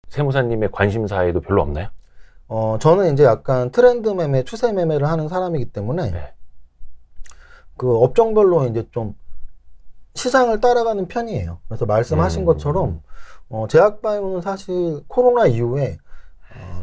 세무사님의 관심사에도 별로 없나요? 저는 이제 약간 트렌드 매매, 추세 매매를 하는 사람이기 때문에 네. 그 업종별로 이제 좀 시장을 따라가는 편이에요. 그래서 말씀하신 것처럼 제약바이오는 사실 코로나 이후에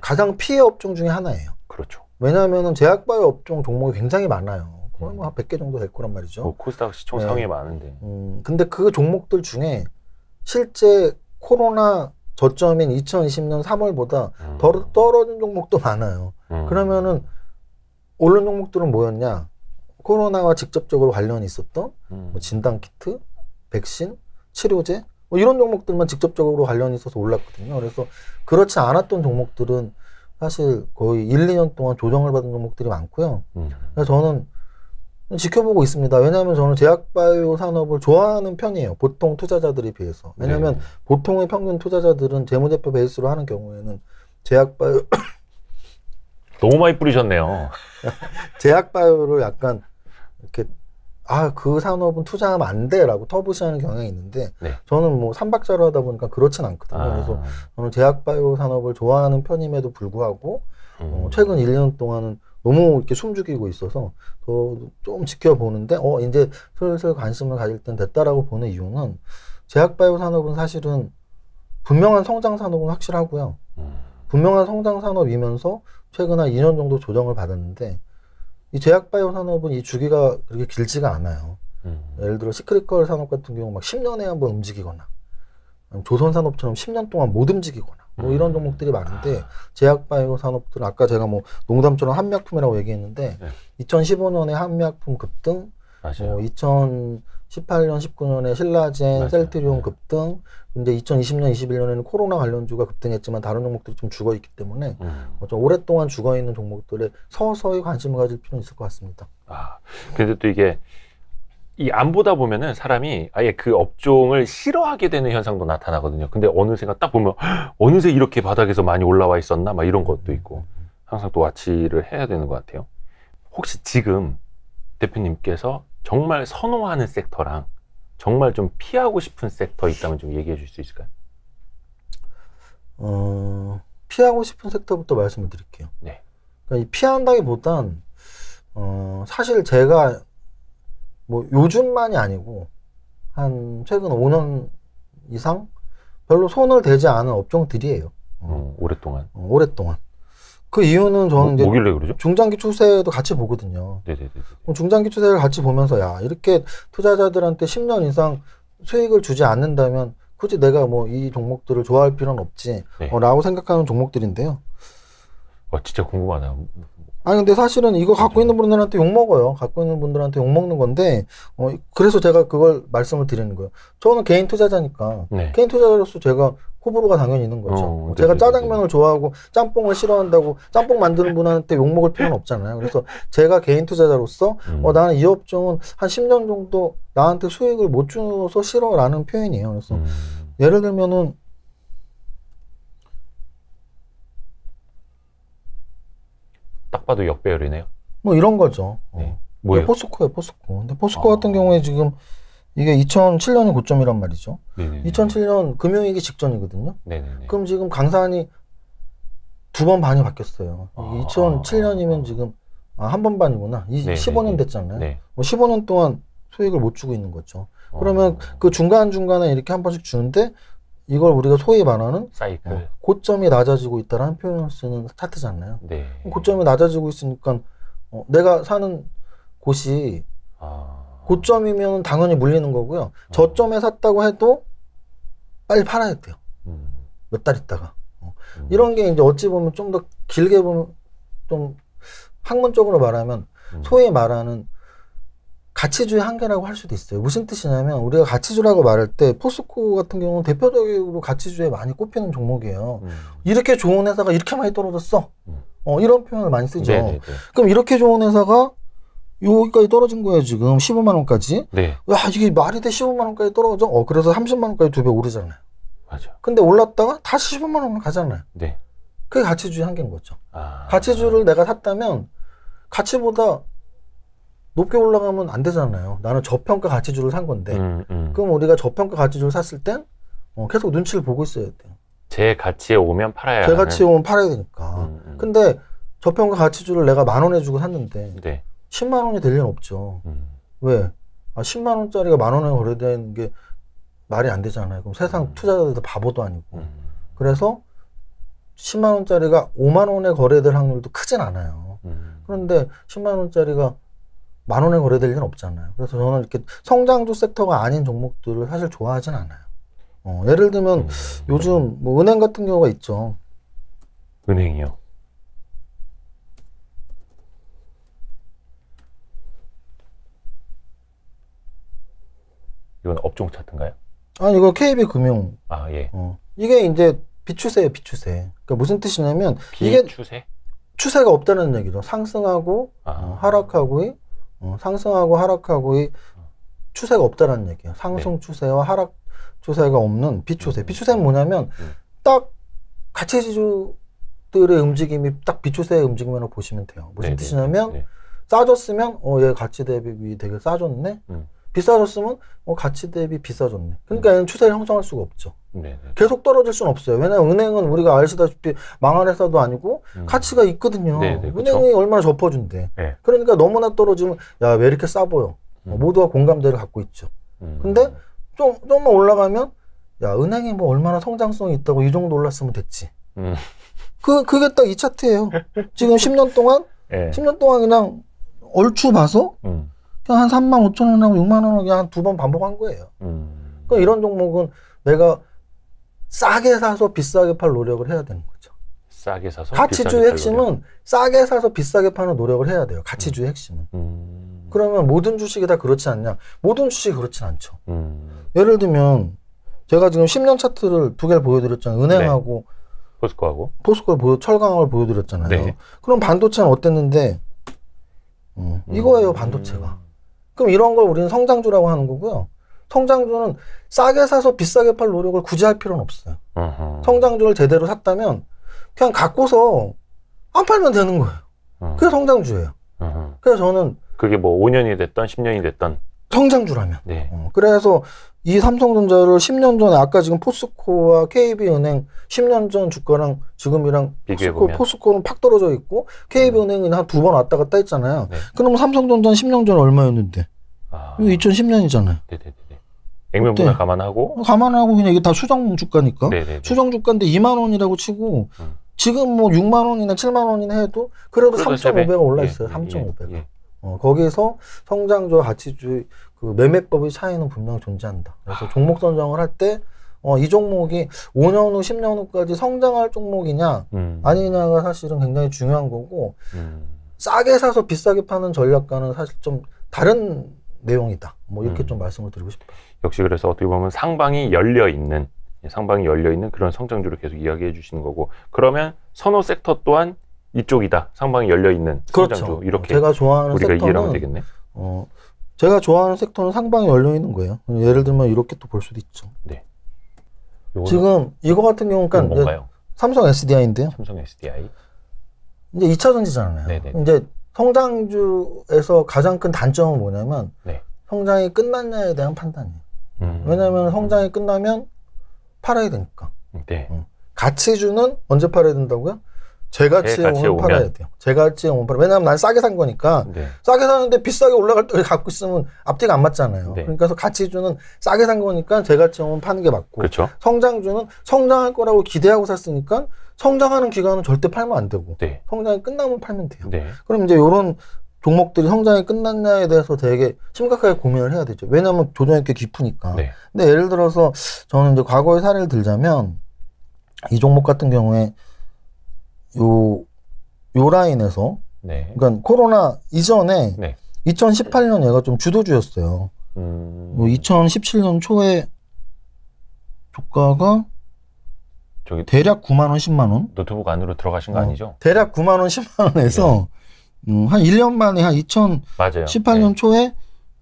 가장 피해 업종 중에 하나예요. 그렇죠. 왜냐하면 제약바이오 업종 종목이 굉장히 많아요. 거의 뭐 한 100개 정도 될 거란 말이죠. 코스닥 시총 상위에 많은데. 근데 그 종목들 중에 실제 코로나 저점인 2020년 3월보다 더 떨어진 종목도 많아요. 그러면은 오른 종목들은 뭐였냐? 코로나와 직접적으로 관련이 있었던 뭐 진단키트, 백신, 치료제 뭐 이런 종목들만 직접적으로 관련이 있어서 올랐거든요. 그래서 그렇지 않았던 종목들은 사실 거의 1, 2년 동안 조정을 받은 종목들이 많고요. 그래서 저는 지켜보고 있습니다. 왜냐하면 저는 제약바이오 산업을 좋아하는 편이에요. 보통 투자자들에 비해서. 왜냐하면 보통의 평균 투자자들은 재무제표 베이스로 하는 경우에는 제약바이오 너무 많이 뿌리셨네요. 제약바이오를 약간 이렇게 그 산업은 투자하면 안 돼라고 터부시하는 경향이 있는데 저는 뭐 삼박자로 하다 보니까 그렇진 않거든요. 그래서 저는 제약바이오 산업을 좋아하는 편임에도 불구하고 최근 1년 동안은 너무 이렇게 숨죽이고 있어서 더 좀 지켜보는데 이제 슬슬 관심을 가질 땐 됐다라고 보는 이유는 제약바이오 산업은 사실은 분명한 성장 산업은 확실하고요. 분명한 성장 산업이면서 최근 한 2년 정도 조정을 받았는데 이 제약바이오 산업은 이 주기가 그렇게 길지가 않아요. 예를 들어 시크릿컬 산업 같은 경우 막 10년에 한번 움직이거나 조선산업처럼 10년 동안 못 움직이거나 뭐 이런 종목들이 많은데 제약바이오 산업들은 아까 제가 뭐 농담처럼 한미약품이라고 얘기했는데 2015년에 한미약품 급등, 2018년, 19년에 신라젠, 셀트리온 급등, 근데 2020년, 21년에는 코로나 관련주가 급등했지만 다른 종목들이 좀 죽어있기 때문에 좀 오랫동안 죽어있는 종목들에 서서히 관심을 가질 필요는 있을 것 같습니다. 근데 또 이게 안 보다 보면은 사람이 아예 그 업종을 싫어하게 되는 현상도 나타나거든요. 근데 어느새가 딱 보면 어느새 이렇게 바닥에서 많이 올라와 있었나 막 이런 것도 있고 항상 또 와치를 해야 되는 것 같아요. 혹시 지금 대표님께서 정말 선호하는 섹터랑 정말 좀 피하고 싶은 섹터 있다면 좀 얘기해 줄 수 있을까요? 피하고 싶은 섹터부터 말씀을 드릴게요. 네. 그러니까 이 피한다기보단 사실 제가 뭐 요즘만이 아니고 한 최근 5년 이상 별로 손을 대지 않은 업종들이에요. 오랫동안. 오랫동안. 그 이유는 저는 이제 뭐길래 그러죠? 중장기 추세도 같이 보거든요. 네네네. 중장기 추세를 같이 보면서 이렇게 투자자들한테 10년 이상 수익을 주지 않는다면 굳이 내가 뭐 이 종목들을 좋아할 필요는 없지 라고 생각하는 종목들인데요. 진짜 궁금하다. 근데 사실은 이거 갖고 있는 분들한테 욕먹어요. 갖고 있는 분들한테 욕먹는 건데, 그래서 제가 그걸 말씀을 드리는 거예요. 저는 개인 투자자니까, 개인 투자자로서 제가 호불호가 당연히 있는 거죠. 제가 짜장면을 좋아하고 짬뽕을 싫어한다고 짬뽕 만드는 분한테 욕먹을 필요는 없잖아요. 그래서 제가 개인 투자자로서, 나는 이 업종은 한 10년 정도 나한테 수익을 못 줘서 싫어라는 표현이에요. 그래서 예를 들면은, 딱 봐도 역배열이네요. 뭐 이런 거죠. 뭐예요? 포스코예요, 포스코. 근데 포스코 같은 경우에 지금 이게 2007년이 고점이란 말이죠. 2007년 금융위기 직전이거든요. 그럼 지금 강산이 2번 반이 바뀌었어요. 2007년이면 지금 한 번 반이구나. 15년 됐잖아요. 뭐 15년 동안 수익을 못 주고 있는 거죠. 그러면 그 중간중간에 이렇게 한 번씩 주는데 이걸 우리가 소위 말하는 사이클. 고점이 낮아지고 있다라는 표현을 쓰는 차트잖아요. 고점이 낮아지고 있으니까 내가 사는 곳이 고점이면 당연히 물리는 거고요. 저점에 샀다고 해도 빨리 팔아야 돼요. 몇 달 있다가. 이런 게 이제 어찌 보면 좀 더 길게 보면 좀 학문적으로 말하면 소위 말하는 가치주의 한계라고 할 수도 있어요. 무슨 뜻이냐면 우리가 가치주라고 말할 때 포스코 같은 경우는 대표적으로 가치주에 많이 꼽히는 종목이에요. 이렇게 좋은 회사가 이렇게 많이 떨어졌어. 이런 표현을 많이 쓰죠. 그럼 이렇게 좋은 회사가 여기까지 떨어진 거예요. 지금 15만 원까지. 이게 말이 돼 15만 원까지 떨어져? 그래서 30만 원까지 2배 오르잖아요. 근데 올랐다가 다시 15만 원으로 가잖아요. 그게 가치주의 한계인 거죠. 가치주를 내가 샀다면 가치보다 높게 올라가면 안 되잖아요. 나는 저평가 가치주를 산 건데. 그럼 우리가 저평가 가치주를 샀을 땐 계속 눈치를 보고 있어야 돼요. 제 가치에 오면 팔아야 제 가치에 오면 팔아야 되니까. 근데 저평가 가치주를 내가 10,000원에 주고 샀는데 네. 10만 원이 될 리는 없죠. 왜? 10만 원짜리가 10,000원에 거래되는 게 말이 안 되잖아요. 그럼 세상 투자자들도 바보도 아니고. 그래서 10만 원짜리가 5만 원에 거래될 확률도 크진 않아요. 그런데 10만 원짜리가 10,000원에 거래될 리는 없잖아요. 그래서 저는 이렇게 성장주 섹터가 아닌 종목들을 사실 좋아하진 않아요. 예를 들면 요즘 뭐 은행 같은 경우가 있죠. 은행이요. 이건 업종 차트인가요? 아니, 이거 KB금융. 아, 예. 이게 이제 비추세예요, 비추세. 그러니까 무슨 뜻이냐면 이게 비추세? 추세가 없다는 얘기죠. 상승하고 하락하고의 상승하고 하락하고의 추세가 없다는 얘기예요. 상승 추세와 하락 추세가 없는 비추세. 비추세는 뭐냐면 딱 가치지수들의 움직임이 딱 비추세의 움직임으로 보시면 돼요. 무슨 뜻이냐면 싸졌으면 얘 가치 대비 되게 싸졌네. 비싸졌으면 가치 대비 비싸졌네. 그러니까 얘는 추세를 형성할 수가 없죠. 계속 떨어질 수는 없어요. 왜냐하면 은행은 우리가 아시다시피 망한 회사도 아니고 가치가 있거든요. 은행이 그쵸? 얼마나 접어준대. 그러니까 너무나 떨어지면 야, 왜 이렇게 싸 보여. 모두가 공감대를 갖고 있죠. 근데 좀만 올라가면 야, 은행이 뭐 얼마나 성장성이 있다고 이 정도 올랐으면 됐지. 그게 딱 이 차트예요. 지금 10년 동안 10년 동안 그냥 얼추 봐서 그냥 한 35,000원하고 6만 원 그냥 한 2번 반복한 거예요. 그러니까 이런 종목은 내가 싸게 사서 비싸게 팔 노력을 해야 되는 거죠. 싸게 사서 가치주의 핵심은 싸게 사서 비싸게 파는 노력을 해야 돼요. 가치주의 핵심은. 그러면 모든 주식이 다 그렇지 않냐? 모든 주식이 그렇진 않죠. 예를 들면 제가 지금 10년 차트를 2개를 보여드렸잖아요. 은행하고 포스코하고 철강을 보여드렸잖아요. 그럼 반도체는 어땠는데 이거예요, 반도체가. 그럼 이런 걸 우리는 성장주라고 하는 거고요. 성장주는 싸게 사서 비싸게 팔 노력을 굳이 할 필요는 없어요. 성장주를 제대로 샀다면 그냥 갖고서 안 팔면 되는 거예요. 그게 성장주예요. 그래서 저는 그게 뭐 5년이 됐던 10년이 됐던 성장주라면. 그래서 이 삼성전자를 10년 전에 아까 지금 포스코와 KB은행 10년 전 주가랑 지금이랑 포스코는 팍 떨어져 있고 KB은행은 한 2번 왔다 갔다 했잖아요. 그러면 삼성전자는 10년 전에 얼마였는데? 이거 2010년이잖아요. 액면분할 감안하고 그냥 이게 다 수정 주가니까. 수정 주가인데 2만 원이라고 치고 지금 뭐 6만 원이나 7만 원이나 해도 그래도 3.5배가 올라 있어요. 3.5배가. 거기서 성장주와 가치주의 그 매매법의 차이는 분명 존재한다. 그래서 종목 선정을 할 때 이 종목이 5년 후, 10년 후까지 성장할 종목이냐 아니냐가 사실은 굉장히 중요한 거고 싸게 사서 비싸게 파는 전략과는 사실 좀 다른 내용이다. 뭐 이렇게 좀 말씀을 드리고 싶어요. 역시 그래서 어떻게 보면 상방이 열려 있는 그런 성장주를 계속 이야기해 주시는 거고, 그러면 선호 섹터 또한 이쪽이다. 상방이 열려 있는 성장주. 그렇죠. 이렇게 제가 좋아하는 우리가 섹터는 이해를 하면 되겠네. 제가 좋아하는 섹터는 상방이 열려 있는 거예요. 예를 들면 이렇게 또 볼 수도 있죠. 지금 이거 같은 경우는 그러니까 뭔가요? 삼성 SDI인데요. 삼성 SDI. 이제 2차 전지잖아요. 이제 성장주에서 가장 큰 단점은 뭐냐면 성장이 끝났냐에 대한 판단이에요. 왜냐하면 성장이 끝나면 팔아야 되니까. 가치주는 언제 팔아야 된다고요? 제 가치에 오면 팔아야 돼요. 제 가치에 오면 팔아야 돼요. 왜냐하면 난 싸게 산 거니까. 싸게 사는데 비싸게 올라갈 때 갖고 있으면 앞뒤가 안 맞잖아요. 그러니까 가치주는 싸게 산 거니까 제 가치에 오면 파는 게 맞고. 성장주는 성장할 거라고 기대하고 샀으니까 성장하는 기간은 절대 팔면 안 되고. 성장이 끝나면 팔면 돼요. 그럼 이제 이런 종목들이 성장이 끝났냐에 대해서 되게 심각하게 고민을 해야 되죠. 왜냐하면 조정이 꽤 깊으니까. 근데 예를 들어서 저는 이제 과거의 사례를 들자면 이 종목 같은 경우에 요 라인에서 그러니까 코로나 이전에 2018년 얘가 좀 주도주였어요. 2017년 초에 주가가 대략 9만 원, 10만 원. 노트북 안으로 들어가신 거 아니죠? 대략 9만 원, 10만 원에서 한 1년 만에 한 2018년 초에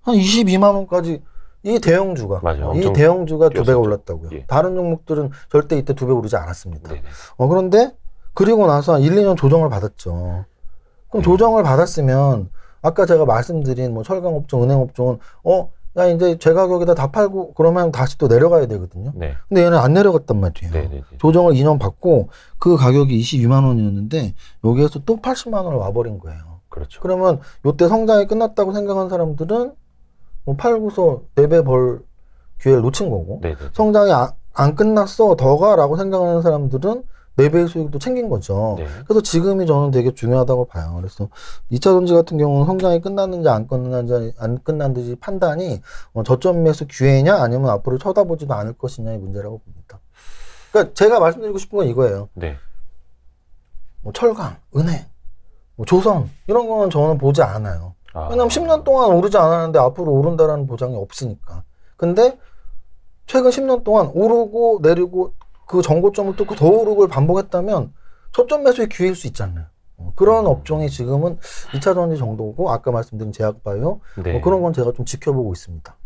한 22만 원까지 이 대형주가 이 대형주가 2배가 올랐다고요. 다른 종목들은 절대 이때 2배 오르지 않았습니다. 그런데 그리고 나서 한 1, 2년 조정을 받았죠. 그럼 조정을 받았으면 아까 제가 말씀드린 뭐 철강업종, 은행업종은 야, 이제 제 가격에다 다 팔고 그러면 다시 또 내려가야 되거든요. 네. 근데 얘는 안 내려갔단 말이에요. 네네네. 조정을 2년 받고 그 가격이 22만 원이었는데 여기에서 또 80만 원을 와버린 거예요. 그렇죠. 그러면 요때 성장이 끝났다고 생각한 사람들은 뭐 팔고서 4배 벌 기회를 놓친 거고 네네. 성장이 안 끝났어 더 가라고 생각하는 사람들은 4배의 수익도 챙긴 거죠. 네. 그래서 지금이 저는 되게 중요하다고 봐요. 그래서 2차 전지 같은 경우는 성장이 끝났는지 안 끝났는지 판단이 저점 매수 기회냐 아니면 앞으로 쳐다보지도 않을 것이냐의 문제라고 봅니다. 그러니까 제가 말씀드리고 싶은 건 이거예요. 네. 뭐 철강, 은행, 뭐 조선 이런 거는 저는 보지 않아요. 왜냐면 10년 동안 오르지 않았는데 앞으로 오른다라는 보장이 없으니까. 근데 최근 10년 동안 오르고 내리고 그 정고점을 뚫고 더 오르고 반복했다면 초점 매수의 기회일 수 있잖아요. 그런 업종이 지금은 2차 전지 정도고 아까 말씀드린 제약바이오 네. 그런 건 제가 좀 지켜보고 있습니다.